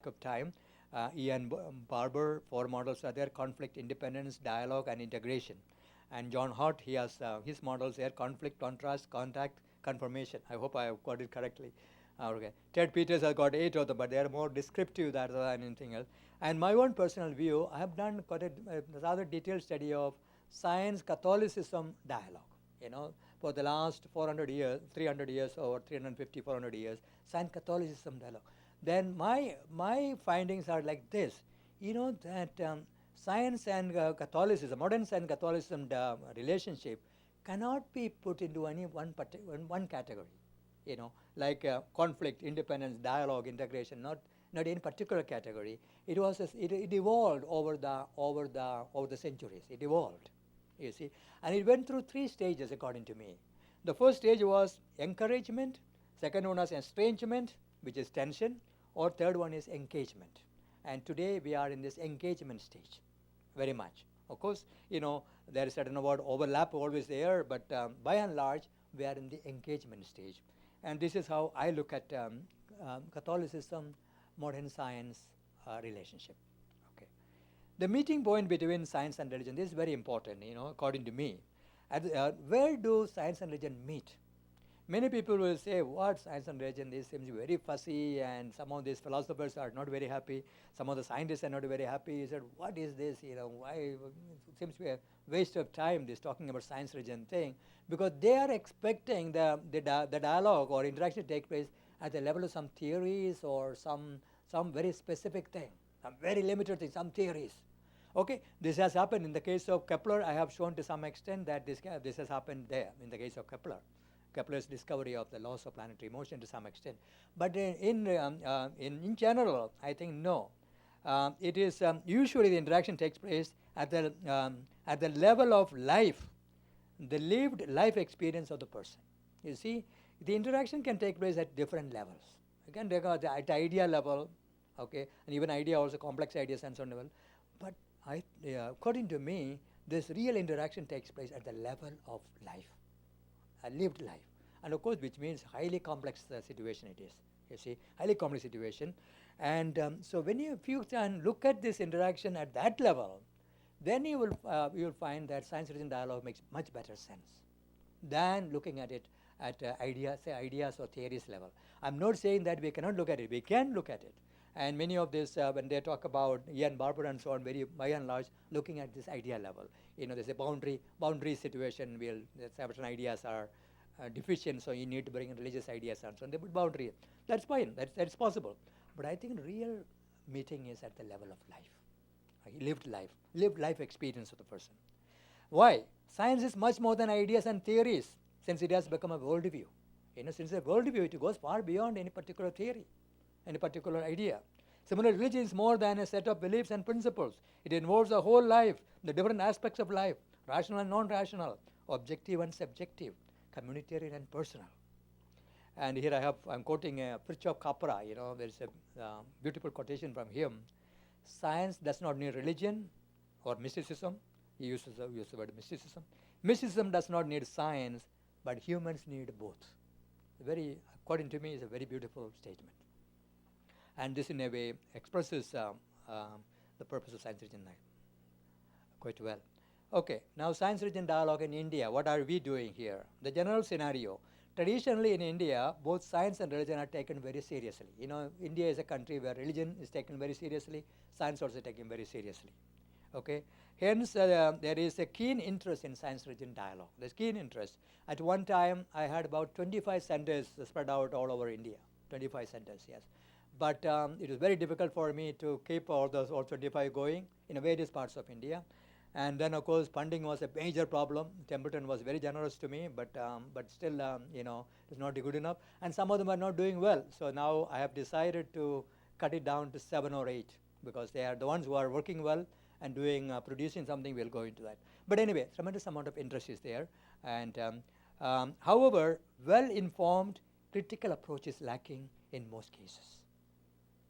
of time. Ian Barber, 4 models are there: conflict, independence, dialogue, and integration. And John Hart, he has his models there: conflict, contrast, contact, confirmation. I hope I have got it correctly. Okay. Ted Peters has got 8 of them, but they are more descriptive than anything else. And my own personal view, I have done quite a rather detailed study of science Catholicism dialogue. For the last 400 years, 300 years, or 350, 400 years, science Catholicism dialogue. Then my findings are like this: that science and Catholicism, modern science and Catholicism relationship cannot be put into any one category. Like conflict, independence, dialogue, integration, not any particular category. It evolved over the centuries. It evolved, you see, and it went through 3 stages according to me. The first stage was encouragement. Second one was estrangement, which is tension, or third one is engagement. And today we are in this engagement stage, very much. Of course, there is certain word overlap always there, but by and large, we are in the engagement stage. And this is how I look at Catholicism, modern science relationship. Okay. The meeting point between science and religion, this is very important, according to me. Where do science and religion meet? Many people will say, what, science and religion, this seems very fussy, and some of these philosophers are not very happy. Some of the scientists are not very happy. He said, what is this? Why? It seems to be a waste of time, this talking about science religion thing, because they are expecting the dialogue or interaction to take place at the level of some theories or some very specific thing, some very limited thing, some theories. Okay, this has happened in the case of Kepler. I have shown to some extent that this has happened there in the case of Kepler's discovery of the laws of planetary motion to some extent. But in general, I think no. It is usually the interaction takes place at the level of life, the lived life experience of the person. You see, the interaction can take place at different levels. It can take at the idea level, okay, and even idea also complex ideas and so on level. But according to me, this real interaction takes place at the level of life, a lived life. And of course, which means highly complex situation it is. You see, highly complex situation. And so if you can look at this interaction at that level, then you will find that science-religion dialogue makes much better sense than looking at it at ideas or theories level. I'm not saying that we cannot look at it. We can look at it. And many of this, when they talk about Ian Barber and so on, by and large, looking at this idea level. There's a boundary situation where certain ideas are deficient, so you need to bring in religious ideas and so on. They put boundary. That's fine. That's possible. But I think real meeting is at the level of life, lived life experience of the person. Why? Science is much more than ideas and theories, since it has become a worldview. Since a worldview, it goes far beyond any particular theory, any particular idea. Similarly, religion is more than a set of beliefs and principles. It involves the whole life, the different aspects of life, rational and non-rational, objective and subjective, communitarian and personal. And here I'm quoting Fritjof Capra. There's a beautiful quotation from him. Science does not need religion or mysticism. He uses the word mysticism. Mysticism does not need science, but humans need both. According to me, is a very beautiful statement. And this in a way expresses the purpose of science religion quite well. Okay, now science religion dialogue in India. What are we doing here? The general scenario. Traditionally in India, both science and religion are taken very seriously. India is a country where religion is taken very seriously, science also taken very seriously. Okay, hence there is a keen interest in science-religion dialogue. There's keen interest. At one time, I had about 25 centers spread out all over India. 25 centers, yes. But it was very difficult for me to keep all 25 going in various parts of India. And then, of course, funding was a major problem. Templeton was very generous to me, but still, it's not good enough. And some of them are not doing well. So now I have decided to cut it down to 7 or 8, because they are the ones who are working well and producing something. We'll go into that. But anyway, tremendous amount of interest is there. And however, well-informed, critical approach is lacking in most cases.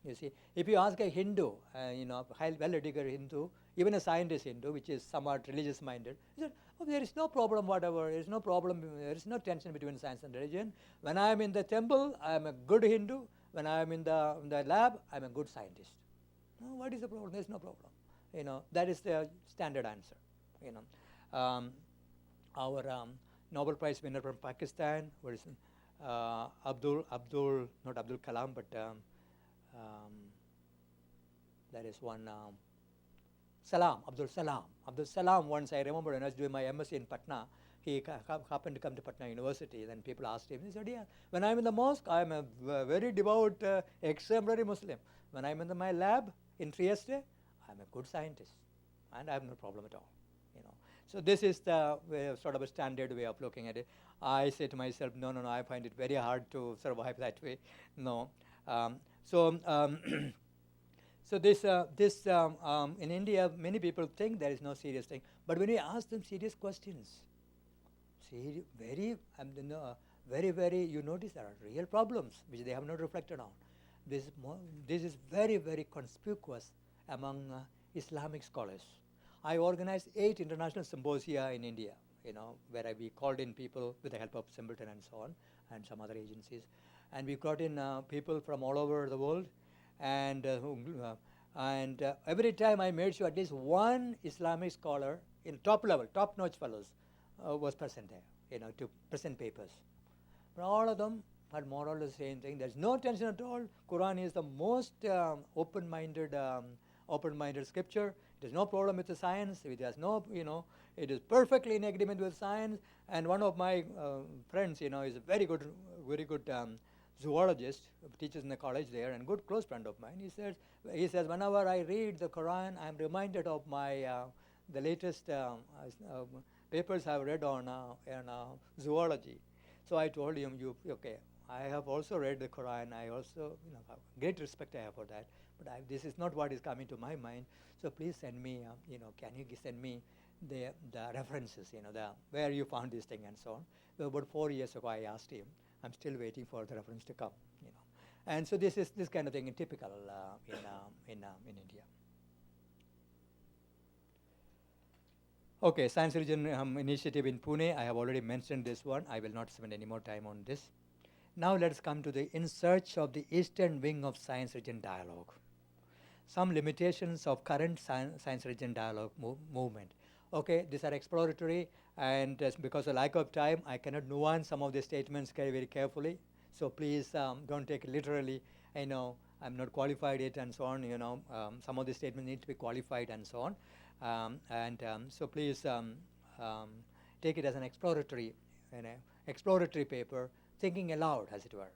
You see, if you ask a Hindu, well-educated Hindu, even a scientist Hindu, which is somewhat religious-minded, he said, there is no problem whatever, there is no problem, there is no tension between science and religion. When I am in the temple, I am a good Hindu. when I am in the lab, I'm a good scientist. No, what is the problem? There's no problem. That is the standard answer. Our Nobel Prize winner from Pakistan, what is not Abdul Kalam, but there is one Abdul Salam. Once I remember when I was doing my MSc in Patna, he happened to come to Patna University. Then people asked him, he said, yeah, when I'm in the mosque, I'm a very devout, exemplary Muslim. When I'm in my lab in Trieste, I'm a good scientist, and I have no problem at all. So this is the sort of a standard way of looking at it. I say to myself, no, I find it very hard to survive that way. No. So this in India, many people think there is no serious thing. But when you ask them serious questions, very, you notice there are real problems which they have not reflected on. This is very, very conspicuous among Islamic scholars. I organized 8 international symposia in India, where we called in people with the help of Simpleton and so on, and some other agencies. And we brought in people from all over the world. And every time I made sure at least one Islamic scholar in top-notch fellows was present there, to present papers. But all of them had more or less the same thing. There's no tension at all. Quran is the most open-minded scripture. There's no problem with the science. It has no, it is perfectly in agreement with science. And one of my friends, is a very good zoologist, teaches in the college there, and good close friend of mine. He says, whenever I read the Quran, I'm reminded of my the latest papers I've read on zoology. So I told him, okay, I have also read the Quran. I also, great respect I have for that. But this is not what is coming to my mind. So please send me, can you send me the references, where you found this thing and so on. So about 4 years ago, I asked him. I'm still waiting for the reference to come, And so this is this kind of thing typical in India. Okay, Science Religion initiative in Pune. I have already mentioned this one. I will not spend any more time on this. Now let's come to the In Search of the Eastern Wing of Science Religion Dialogue. Some limitations of current science religion dialogue movement. Okay, these are exploratory, and because of lack of time, I cannot nuance some of the statements very carefully. So please don't take it literally. I know I'm not qualified yet and so on. Some of the statements need to be qualified and so on. So please take it as an exploratory paper, thinking aloud, as it were.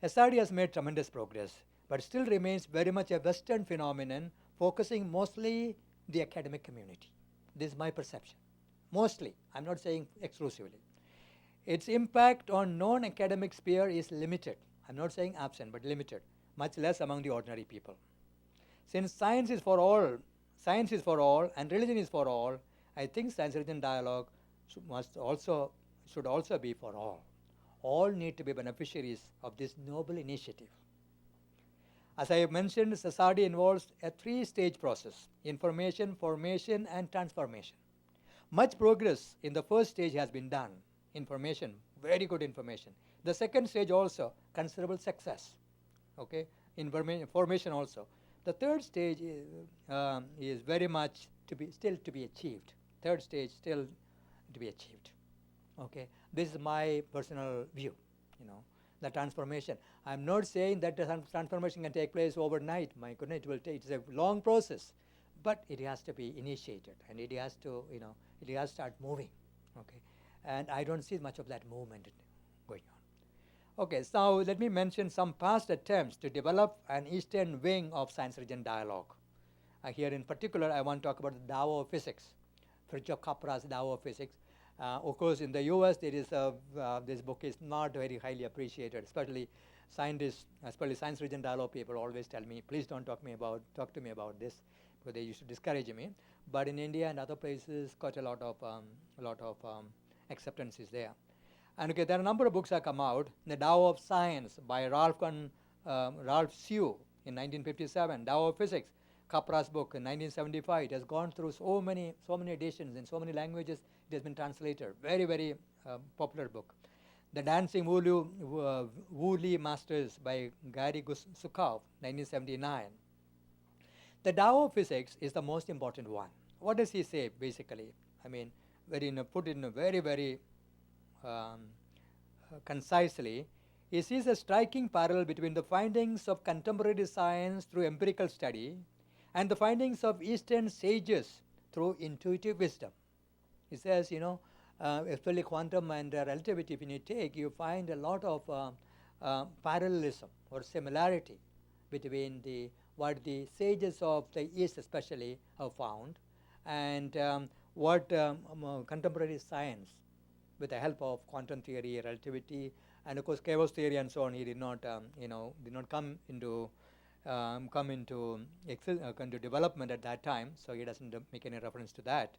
SRD has made tremendous progress, but still remains very much a Western phenomenon, focusing mostly the academic community. This is my perception. Mostly, I'm not saying exclusively. Its impact on non-academic sphere is limited. I'm not saying absent, but limited, much less among the ordinary people. Since science is for all, and religion is for all, I think science-religion dialogue should also be for all. All need to be beneficiaries of this noble initiative. As I have mentioned, Cssrfj involves a 3-stage process: information, formation, and transformation. Much progress in the first stage has been done. Information, very good information. The second stage also, considerable success. Okay, formation also. The third stage is very much still to be achieved. Third stage still to be achieved. Okay, this is my personal view. The transformation. I'm not saying that the transformation can take place overnight. My goodness, it's a long process, but it has to be initiated, and it has to, it has to start moving. Okay, and I don't see much of that movement going on. Okay, so let me mention some past attempts to develop an Eastern wing of science religion dialogue. Here in particular, I want to talk about the Tao of physics, Fritjof Capra's Tao of physics. Of course, in the U.S., there is this book is not very highly appreciated, especially scientists, especially science religion dialogue people always tell me, please don't talk to me about this, because they used to discourage me. But in India and other places, quite a lot of acceptance is there. And okay, there are a number of books that come out. The Tao of Science by Ralph Siu in 1957, Tao of Physics, Capra's book in 1975. It has gone through so many editions in so many languages. It has been translated. Very, very popular book. The Dancing Woolly Masters by Gary Sukov, 1979. The Tao of physics is the most important one. What does he say, basically? I mean, put in a very, very concisely. He sees a striking parallel between the findings of contemporary science through empirical study and the findings of Eastern sages through intuitive wisdom. He says, especially quantum and relativity, when you take, you find a lot of parallelism or similarity between what the sages of the East especially have found and what contemporary science, with the help of quantum theory, relativity, and of course chaos theory and so on, he did not come into development at that time, so he doesn't make any reference to that.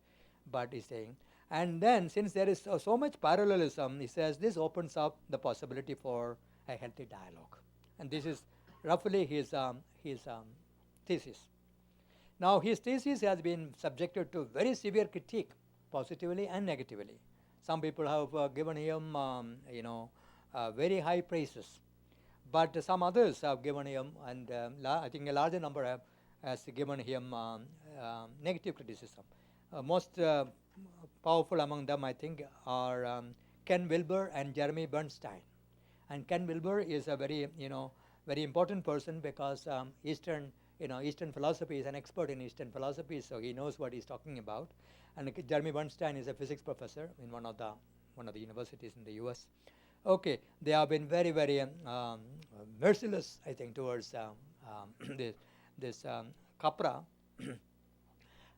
But he's saying, and then since there is so much parallelism, he says this opens up the possibility for a healthy dialogue, and this is roughly his thesis. Now, his thesis has been subjected to very severe critique, positively and negatively. Some people have given him, very high praises, but some others have given him, and I think a larger number has given him negative criticism. Most powerful among them, I think, are Ken Wilber and Jeremy Bernstein. And Ken Wilber is a very important person because Eastern philosophy, is an expert in Eastern philosophy, so he knows what he's talking about. And Jeremy Bernstein is a physics professor in one of the universities in the U.S. Okay, they have been very, very merciless, I think, towards this Capra.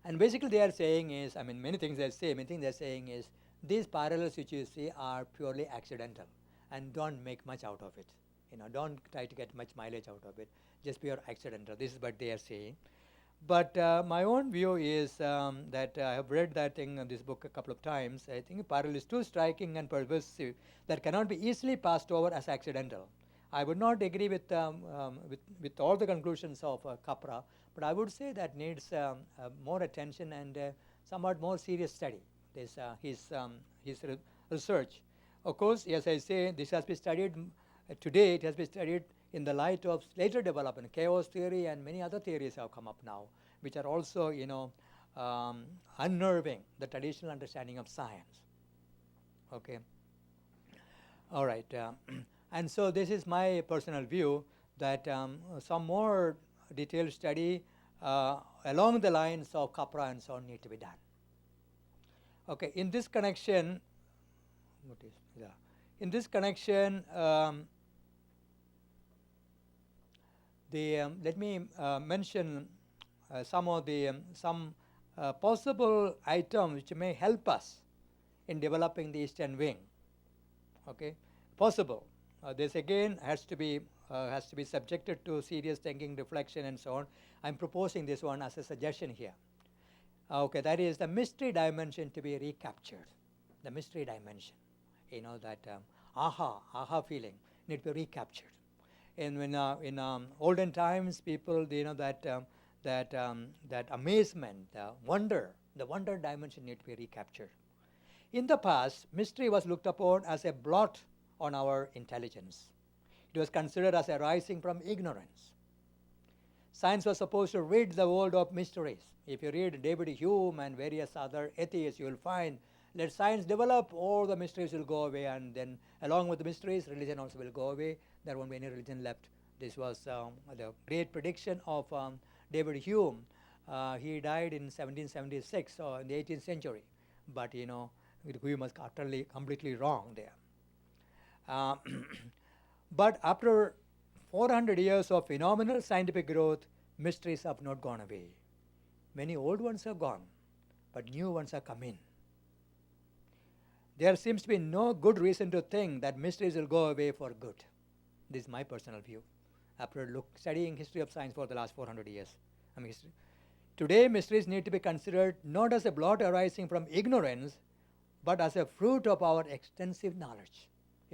And basically they are saying is, many things they say, many things they're saying is, these parallels which you see are purely accidental, and don't make much out of it. Don't try to get much mileage out of it, just pure accidental. This is what they are saying. But my own view is that I have read that thing in this book a couple of times. I think parallel is too striking and pervasive that cannot be easily passed over as accidental. I would not agree with all the conclusions of Capra, but I would say that needs more attention and somewhat more serious study. This his research. Of course, as I say, this has been studied today. It has been studied in the light of later development. Chaos theory and many other theories have come up now, which are also unnerving the traditional understanding of science. Okay. All right. And so this is my personal view that some more detailed study along the lines of Capra and so on need to be done. Okay, in this connection, let me mention some possible items which may help us in developing the Eastern wing. Okay, possible. This again has to be subjected to serious thinking, reflection, and so on. I'm proposing this one as a suggestion here. Okay, that is the mystery dimension to be recaptured. The mystery dimension, that aha feeling need to be recaptured. And when in olden times, people that amazement, the wonder dimension need to be recaptured. In the past, mystery was looked upon as a blot on our intelligence. It was considered as arising from ignorance. Science was supposed to rid the world of mysteries. If you read David Hume and various other atheists, you will find, let science develop, all the mysteries will go away, and then along with the mysteries, religion also will go away. There won't be any religion left. This was the great prediction of David Hume. He died in 1776, so in the 18th century. But Hume was utterly, completely wrong there. But after 400 years of phenomenal scientific growth, mysteries have not gone away. Many old ones have gone, but new ones have come in. There seems to be no good reason to think that mysteries will go away for good. This is my personal view, after studying history of science for the last 400 years. Today, mysteries need to be considered not as a blot arising from ignorance, but as a fruit of our extensive knowledge.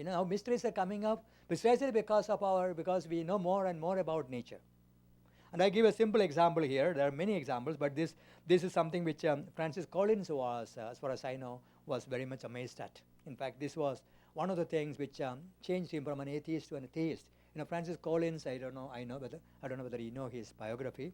How mysteries are coming up precisely because we know more and more about nature. And I give a simple example here. There are many examples, but this is something which Francis Collins was, as far as I know, was very much amazed at. In fact, this was one of the things which changed him from an atheist to an theist. Francis Collins, I don't know whether you know his biography.